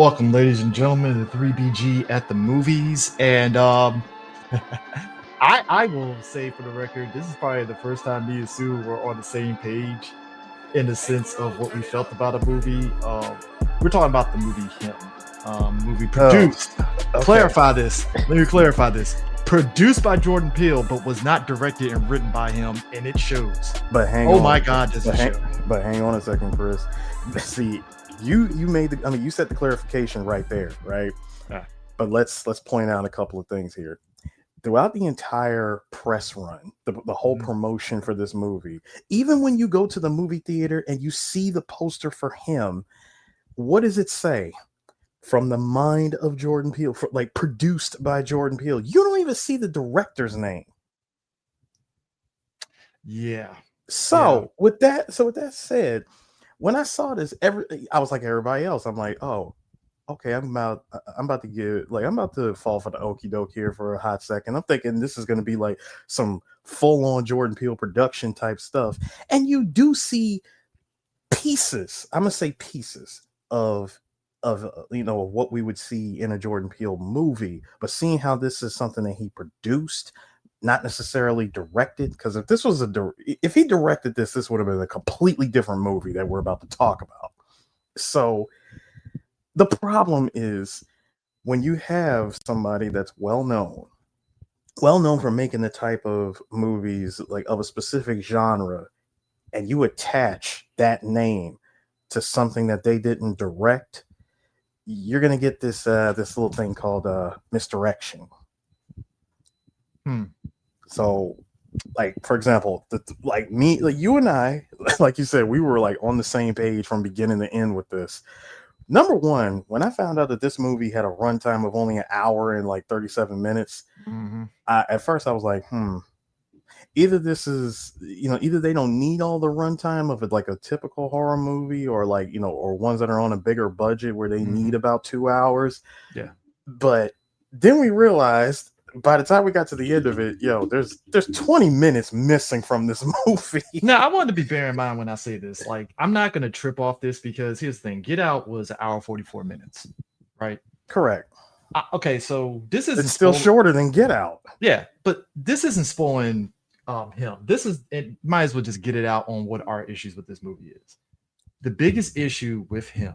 Welcome, ladies and gentlemen, to 3BG at the movies. And I will say for the record, this is probably the first time me and Sue were on the same page in the sense of what we felt about a movie. We're talking about the movie Him, movie produced. Okay. Clarify this. Let me clarify this. Produced by Jordan Peele, but was not directed and written by him, and it shows. But hang Oh on. my God, does it show? But hang on a second, Chris. See, you made the. I mean, you set the clarification right there, right? Yeah. But let's point out a couple of things here. Throughout the entire press run, the whole promotion for this movie, even when you go to the movie theater and you see the poster for Him, what does it say? From the mind of Jordan Peele, like produced by Jordan Peele. You don't even see the director's name. Yeah. So with that said, when I saw this, I was like everybody else. I'm like, oh, okay, I'm about to fall for the okie doke here for a hot second. I'm thinking this is going to be like some full on Jordan Peele production type stuff, and you do see pieces. I'm gonna say pieces of what we would see in a Jordan Peele movie, but seeing how this is something that he produced, not necessarily directed, because if he directed this would have been a completely different movie that we're about to talk about. So the problem is when you have somebody that's well known for making the type of movies like of a specific genre, and you attach that name to something that they didn't direct, you're gonna get this little thing called misdirection. So, like, for example, you and I, like you said, we were like on the same page from beginning to end with this. Number one, when I found out that this movie had a runtime of only an hour and like 37 minutes, at first I was like, either this is, either they don't need all the runtime of it like a typical horror movie, or like, or ones that are on a bigger budget where they need about 2 hours. Yeah. But then we realized by the time we got to the end of it, there's 20 minutes missing from this movie. Now, I want to be bear in mind when I say this, like, I'm not going to trip off this, because here's the thing. Get Out was an hour 44 minutes, right? Correct. Okay, so this is still shorter than Get Out. Yeah, but this isn't spoiling Him. It might as well just get it out on what our issues with this movie is. The biggest issue with Him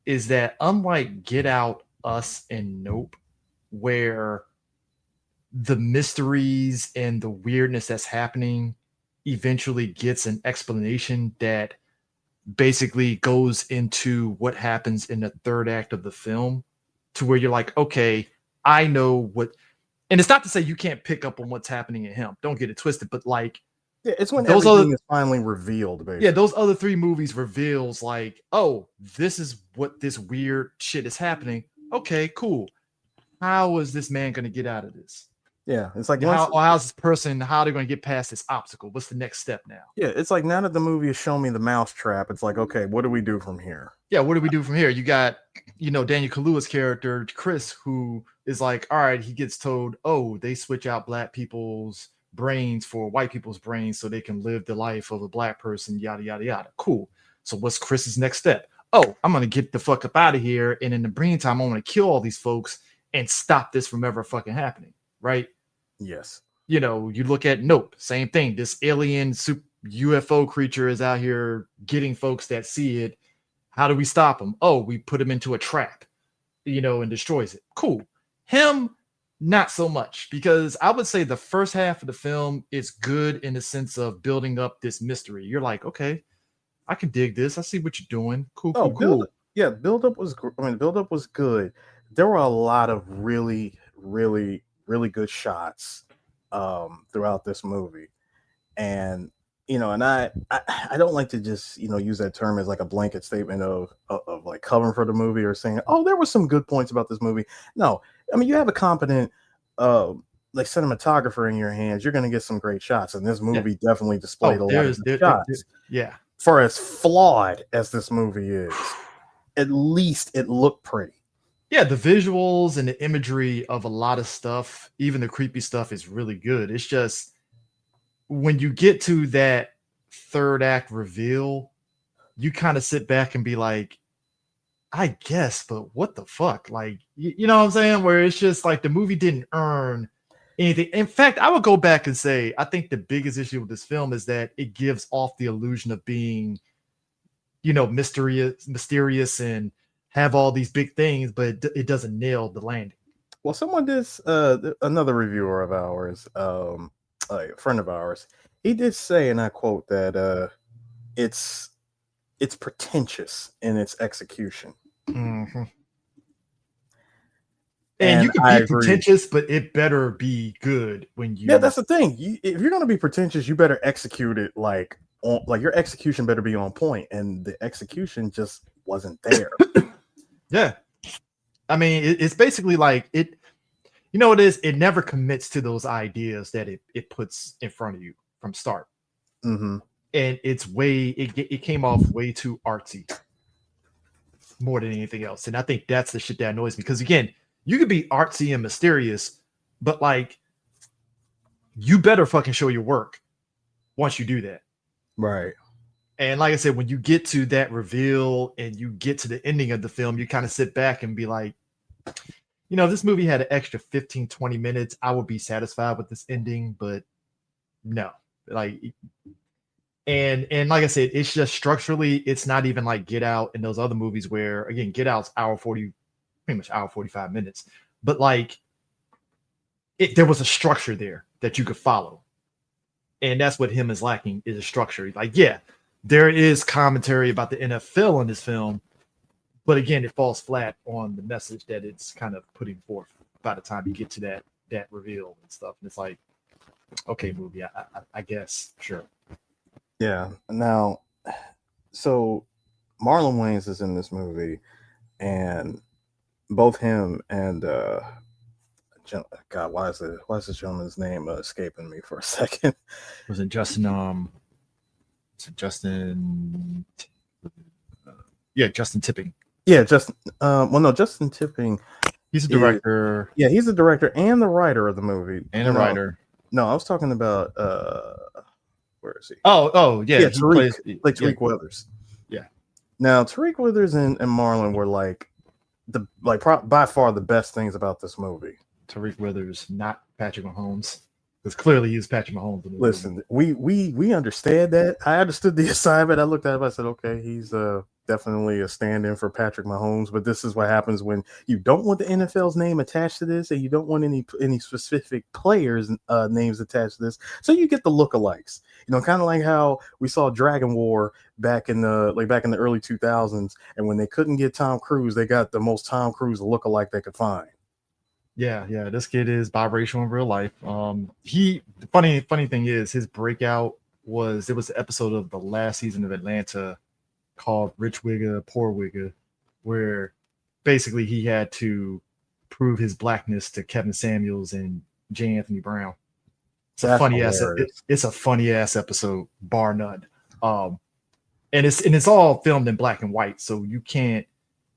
is that, unlike Get Out, Us, and Nope, where the mysteries and the weirdness that's happening eventually gets an explanation that basically goes into what happens in the third act of the film, to where you're like, okay, I know what. And it's not to say you can't pick up on what's happening in Him. Don't get it twisted. But like, it's when everything is finally revealed. Basically. Yeah, those other three movies reveals like, oh, this is what this weird shit is happening. Okay, cool. How is this man going to get out of this? Yeah, it's like how's this person? How are they going to get past this obstacle? What's the next step now? Yeah, it's like now that the movie has shown me the mousetrap, it's like, okay, what do we do from here? Yeah, what do we do from here? You got, Daniel Kaluuya's character Chris, who is like, all right, he gets told, oh, they switch out black people's brains for white people's brains so they can live the life of a black person. Yada yada yada. Cool. So what's Chris's next step? Oh, I'm gonna get the fuck up out of here, and in the meantime, I'm gonna kill all these folks and stop this from ever fucking happening. Right? Yes. You look at Nope, same thing. This alien UFO creature is out here getting folks that see it. How do we stop him? Oh, we put him into a trap, and destroys it. Cool. Him, not so much, because I would say the first half of the film is good in the sense of building up this mystery. You're like, okay, I can dig this. I see what you're doing. Cool. Build-up was good. There were a lot of really, really, really good shots throughout this movie, and and I don't like to just use that term as like a blanket statement of like covering for the movie or saying, oh, there were some good points about this movie. No, I mean, you have a competent like cinematographer in your hands, you're going to get some great shots, and this movie definitely displayed a lot of shots. Yeah, for as flawed as this movie is, at least it looked pretty. Yeah, the visuals and the imagery of a lot of stuff, even the creepy stuff, is really good. It's just when you get to that third act reveal, you kind of sit back and be like, I guess, but what the fuck? Like, you know what I'm saying? Where it's just like the movie didn't earn anything. In fact, I would go back and say I think the biggest issue with this film is that it gives off the illusion of being, mysterious and have all these big things, but it doesn't nail the landing. Well, someone did another reviewer of ours, a friend of ours. He did say, and I quote that it's it's pretentious in its execution, Mhm. And you and could I be agree. pretentious, but it better be good when Yeah, you. that's the thing. If you're going to be pretentious, you better execute it like your execution better be on point, and the execution just wasn't there. Yeah, I mean, it's basically like it. You know what it is? It never commits to those ideas that it puts in front of you from start, Hmm. and it came off way too artsy more than anything else, and I think that's the shit that annoys me because again, you could be artsy and mysterious, but like you better fucking show your work once you do that. Right. And like I said, when you get to that reveal and you get to the ending of the film, you kind of sit back and be like, this movie had an extra 15, 20 minutes. I would be satisfied with this ending, but no. Like, and like I said, it's just structurally, it's not even like Get Out and those other movies where again, Get Out's hour 40, pretty much hour 45 minutes. But like there was a structure there that you could follow. And that's what him is lacking is a structure. Like, yeah, there is commentary about the NFL in this film, but again, it falls flat on the message that it's kind of putting forth by the time you get to that reveal and stuff. And it's like, okay, movie, I guess, sure. Yeah. Now, so Marlon Wayans is in this movie, and both him and God, why is this gentleman's name escaping me for a second? Was it Justin? Was it Justin? Yeah, Justin Tipping. Yeah, Justin. Well, no, Justin Tipping He's a is. director Yeah, he's the director and the writer of the movie. and a No, writer. no, I was talking about where is he? Oh, yeah, Yeah, he Tariq, plays. like Yeah, Tariq Withers. yeah. Now, Tariq Withers and Marlon were like by far the best things about this movie. Tariq Withers, not Patrick Mahomes, because clearly he was Patrick Mahomes in the movie. Listen, we understand that. I understood the assignment. I looked at him. I said, okay, he's definitely a stand-in for Patrick Mahomes. But this is what happens when you don't want the NFL's name attached to this, and you don't want any specific players' names attached to this. So you get the lookalikes. Kind of like how we saw Dragon War back in the early 2000s, and when they couldn't get Tom Cruise, they got the most Tom Cruise lookalike they could find. Yeah. This kid is biracial in real life. The funny thing is his breakout was it was an episode of the last season of Atlanta called Rich Wigga, Poor Wigga, where basically he had to prove his blackness to Kevin Samuels and J. Anthony Brown. It's a That's funny ass. hilarious. It's a funny ass episode, bar none. Um, and it's all filmed in black and white, so you can't.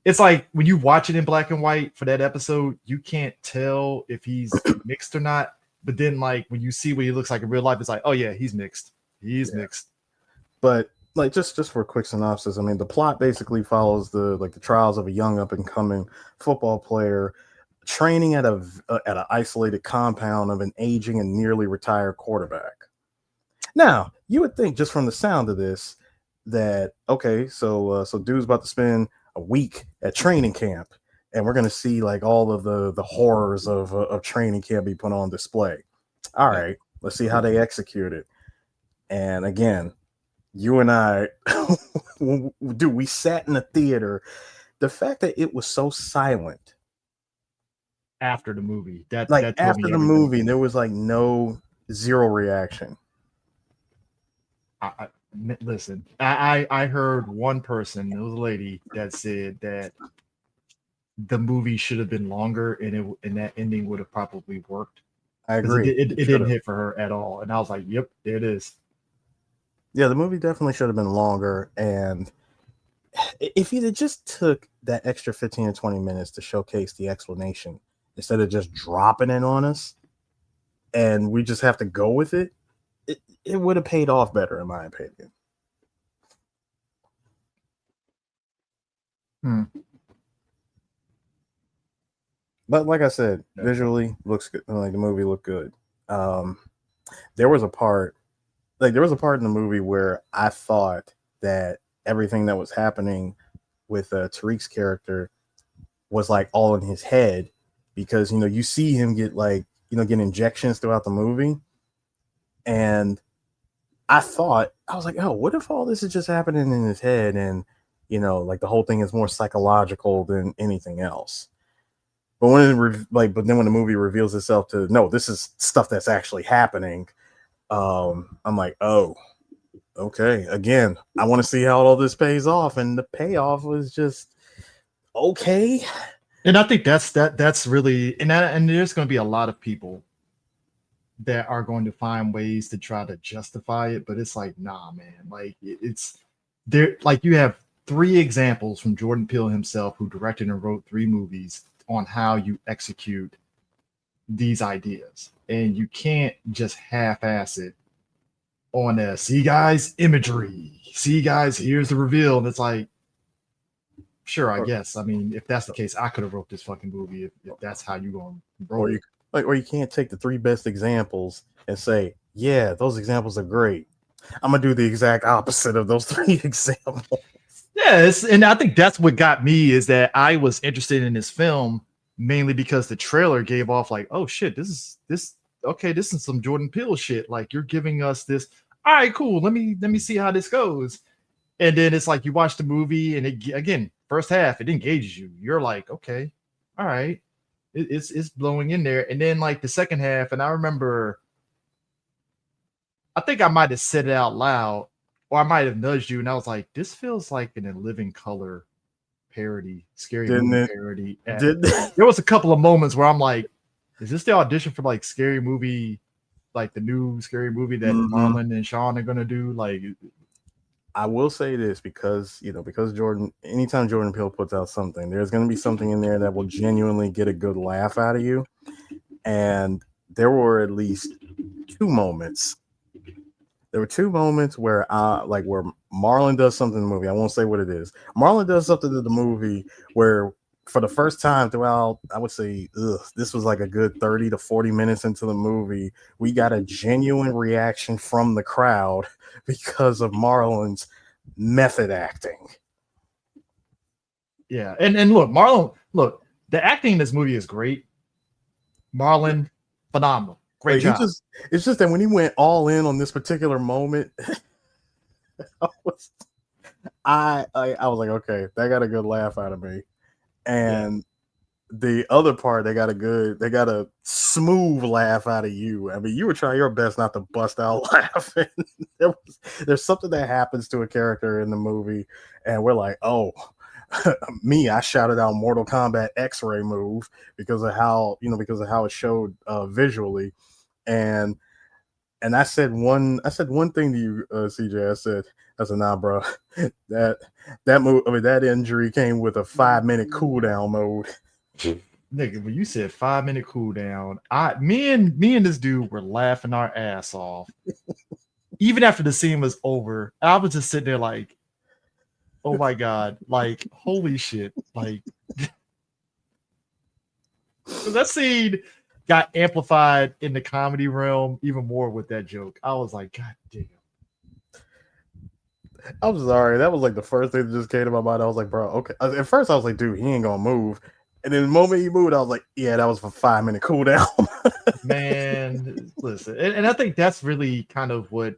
It's like when you watch it in black and white for that episode, you can't tell if he's mixed or not. But then, like when you see what he looks like in real life, it's like, oh yeah, he's mixed. He's Yeah. mixed. But like just for a quick synopsis, I mean the plot basically follows the trials of a young up and coming football player training at an isolated compound of an aging and nearly retired quarterback. Now, you would think just from the sound of this that okay, so dude's about to spend a week at training camp, and we're gonna see like all of the horrors of training camp be put on display. All Yeah. right, let's see how they execute it. And again, you and I, dude, we sat in the theater. The fact that it was so silent, After the movie, like that told after me the everything. movie, there was like no zero reaction. I, Listen, I heard one person, it was a lady that said that the movie should have been longer and that ending would have probably worked I because agree. it didn't hit for her at all. And I was like, yep, there it is. Yeah, the movie definitely should have been longer. And if you just took that extra 15 or 20 minutes to showcase the explanation instead of just dropping it on us and we just have to go with it, it would have paid off better, in my opinion. Hmm. But like I said, Yeah. visually looks good. Like the movie looked good. Um, there was a part, there was a part in the movie where I thought that everything that was happening with Tariq's character was like all in his head, because you see him get like get injections throughout the movie, and I was like, oh, what if all this is just happening in his head, and like the whole thing is more psychological than anything else. But but then when the movie reveals itself to no, this is stuff that's actually happening. I'm like, oh, okay. Again, I want to see how all this pays off, and the payoff was just okay. And I think that's really and there's going to be a lot of people that are going to find ways to try to justify it, but it's like, nah, man. Like it's there. Like you have three examples from Jordan Peele himself, who directed and wrote three movies, on how you execute these ideas, and you can't just half-ass it on a see guys imagery. See guys, here's the reveal, and it's like, sure, I Or, guess. I mean, if that's the case, I could have wrote this fucking movie if that's how you gonna roll. or you can't take the three best examples and say, yeah, those examples are great. I'm gonna do the exact opposite of those three examples. Yes, and I think that's what got me, is that I was interested in this film mainly because the trailer gave off like, oh shit, this okay, this is some Jordan Peele shit. Like you're giving us this. All right, cool. Let me see how this goes. And then it's like you watch the movie, and it again, first half it engages you. You're like, okay, all right, it's blowing in there. And then like the second half, and I remember, I think I might have said it out loud, or I might have nudged you, and I was like, this feels like an In Living Color parody, scary Didn't movie it? parody. Did There was a couple of moments where I'm like, is this the audition for like scary movie, like the new scary movie that Mhm. Marlon and Sean are gonna do? Like, I will say this, because because Jordan, anytime Jordan Peele puts out something, there's going to be something in there that will genuinely get a good laugh out of you. And there were at least two moments. There were two moments where where Marlon does something in the movie. I won't say what it is. Marlon does something in the movie where, for the first time throughout, I would say, this was like a good 30 to 40 minutes into the movie, we got a genuine reaction from the crowd because of Marlon's method acting. yeah, and look, Marlon, look, the acting in this movie is great. Marlon, phenomenal, great Like he job. just, it's just that when he went all in on this particular moment, I was, I was like, okay, that got a good laugh out of me. Yeah, And the other part, they got a smooth laugh out of you. I mean, you were trying your best not to bust out laughing. There's something that happens to a character in the movie, and we're like, oh, I shouted out Mortal Kombat X-ray move because of how it showed visually, and I said one thing to you, CJ. I said, nah, bro, that that move, I mean, that injury came with a 5 minute cooldown mode. nigga, when you said 5 minute cooldown, me and this dude were laughing our ass off. Even after the scene was over, I was just sitting there like, oh my god, like holy shit, like that scene got amplified in the comedy realm even more with that joke. I was like, god damn. I'm sorry, that was like the first thing that just came to my mind. I was like, bro, okay. At first, I was like, dude, he ain't gonna move. And then the moment he moved, I was like, yeah, that was a 5 minute cooldown. Man, listen, and I think that's really kind of what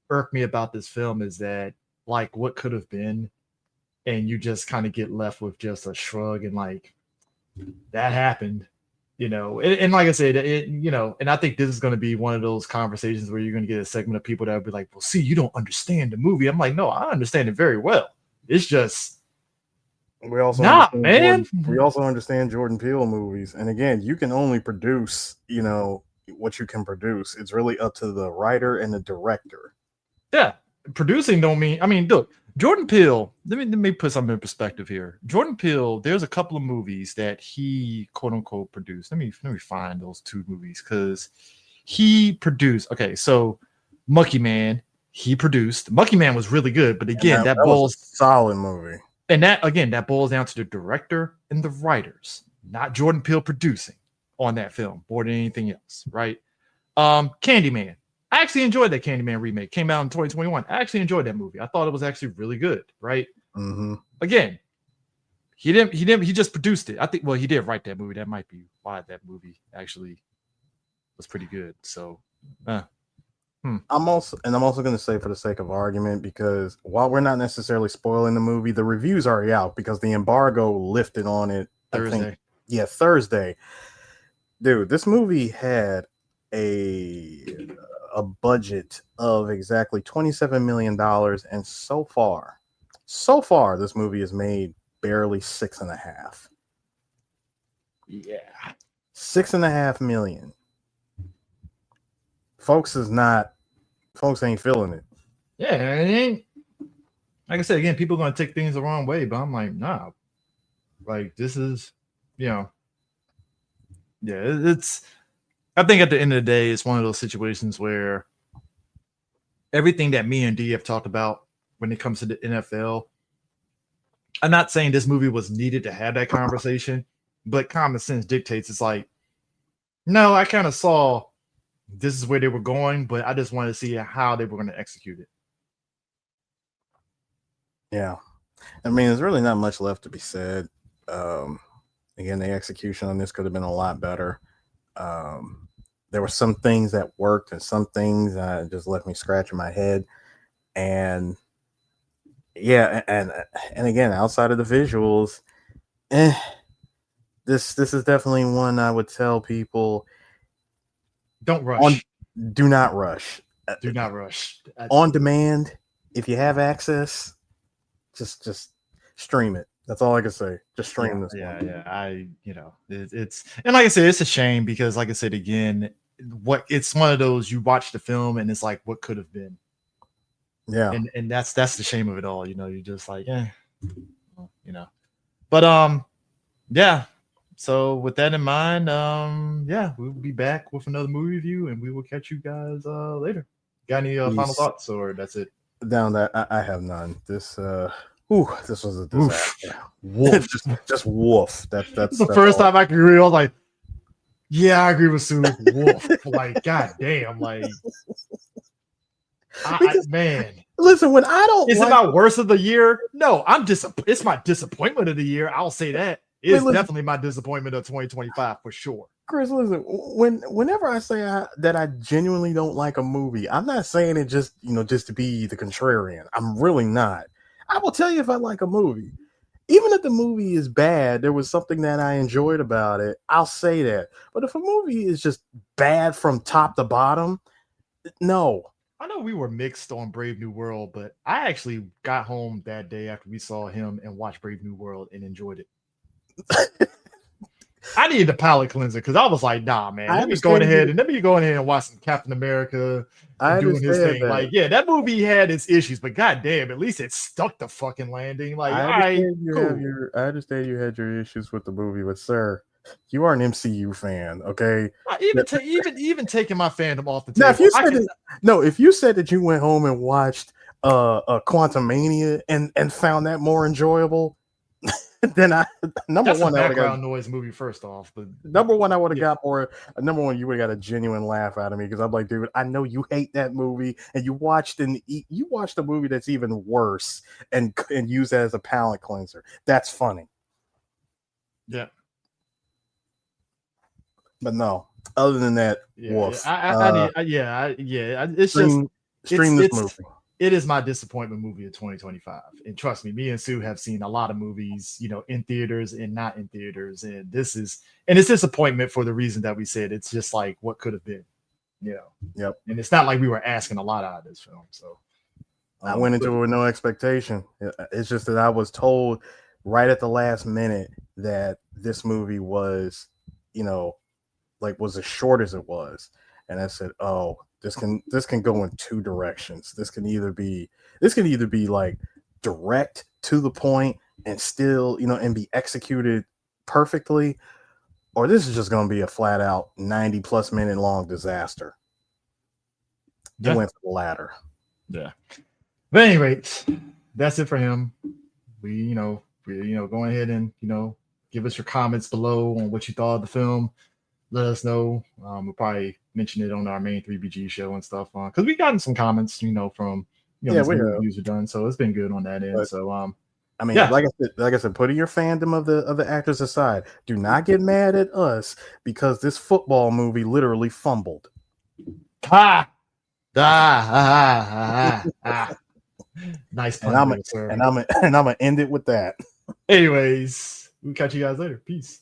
irked me about this film, is that like what could have been, and you just kind of get left with just a shrug and like that happened, and like I said, and I think this is going to be one of those conversations where you're going to get a segment of people that will be like, well, see, you don't understand the movie. I'm like, no, I understand it very well. It's just we also nah, understand man. Jordan. We also understand Jordan Peele movies, and again, you can only produce, what you can produce. It's really up to the writer and the director. Yeah, producing don't mean. I mean, look, Jordan Peele. Let me put something in perspective here. Jordan Peele. There's a couple of movies that he quote unquote produced. Let me find those two movies, because he produced. Okay, so Monkey Man. He produced. Monkey Man was really good, but And again, that that was a boils solid movie. and that again that boils down to the director and the writers. not Jordan Peele producing on that film more than anything else, right? Candyman. I actually enjoyed that Candyman remake. Came out in 2021. I actually enjoyed that movie. I thought it was actually really good, right? Mm-hmm. Again, he just produced it. I think, well, he did write that movie. That might be why that movie actually was pretty good. So, I'm also going to say, for the sake of argument, because while we're not necessarily spoiling the movie, the review's already out because the embargo lifted on it. Thursday. I think, yeah, Thursday. Dude, this movie had a budget of exactly $27 million, and so far, this movie has made barely 6.5. Yeah. 6.5 million. Folks ain't feeling it. Yeah, it ain't, like I said again, people are gonna take things the wrong way, but I'm like, nah. Like, this is, yeah, it's, I think at the end of the day, it's one of those situations where everything that me and D have talked about when it comes to the NFL, I'm not saying this movie was needed to have that conversation, but common sense dictates it's like, no, I kind of saw this is where they were going, but I just wanted to see how they were going to execute it. Yeah. I mean, there's really not much left to be said. Again, the execution on this could have been a lot better. There were some things that worked and some things that just left me scratching my head. And yeah, and again, outside of the visuals, this is definitely one I would tell people, don't rush. Do not rush. Do not rush. On demand, if you have access, just stream it. That's all I can say. Just stream this. Yeah. It's, and like I said, it's a shame because, like I said again, it's one of those, you watch the film and it's like, what could have been. Yeah. And that's the shame of it all. You're just like, But yeah. So with that in mind, we'll be back with another movie review, and we will catch you guys later. Got any final thoughts, or that's it? Down that I have none. This this was a disaster. Woof. just woof. That's the first time I could agree. I was like, yeah, I agree with Sue. Woof. Like, god damn, like, man. Listen, when I don't, is it my worst of the year? No, it's my disappointment of the year. I'll say that. It's definitely my disappointment of 2025 for sure. Chris, listen, whenever I say that I genuinely don't like a movie, I'm not saying it just to be the contrarian. I'm really not. I will tell you if I like a movie. Even if the movie is bad, there was something that I enjoyed about it, I'll say that. But if a movie is just bad from top to bottom, no. I know we were mixed on Brave New World, but I actually got home that day after we saw him and watched Brave New World and enjoyed it. I needed a palate cleanser because I was like, nah, man, let me go ahead and watch some Captain America doing his thing. Like, yeah, that movie had its issues, but goddamn, at least it stuck the fucking landing. Like, I understand you had your issues with the movie, but sir, you are an MCU fan, okay? Even taking my fandom off the table. Now, if you said that you went home and watched Quantumania and found that more enjoyable, then number one, a background noise movie first off, but number one, I would have got more. Number one, you would have got a genuine laugh out of me because I'm like, dude, I know you hate that movie, and you watched a movie that's even worse and use that as a palate cleanser. That's funny. Yeah. But no, other than that, woof. It's stream this movie. It is my disappointment movie of 2025. And trust me and Sue have seen a lot of movies, in theaters and not in theaters. And it's disappointment for the reason that we said. It's just like what could have been, Yep. And it's not like we were asking a lot out of this film. So I went into it with no expectation. It's just that I was told right at the last minute that this movie was, was as short as it was. And I said, oh, this can go in two directions. This can either be like direct to the point and still, and be executed perfectly, or this is just going to be a flat out 90+ minute long disaster. It went for the latter. Yeah. But anyway, that's it for him. We, going ahead and, Give us your comments below on what you thought of the film. Let us know. We'll probably mention it on our main 3BG show and stuff. Because we gotten some comments, from these we movie have. reviews are done, so it's been good on that end. But So I mean, yeah, like I said, putting your fandom of the actors aside, do not get mad at us because this football movie literally fumbled. Nice And pun there, sir. I'm gonna end it with that. Anyways, we'll catch you guys later. Peace.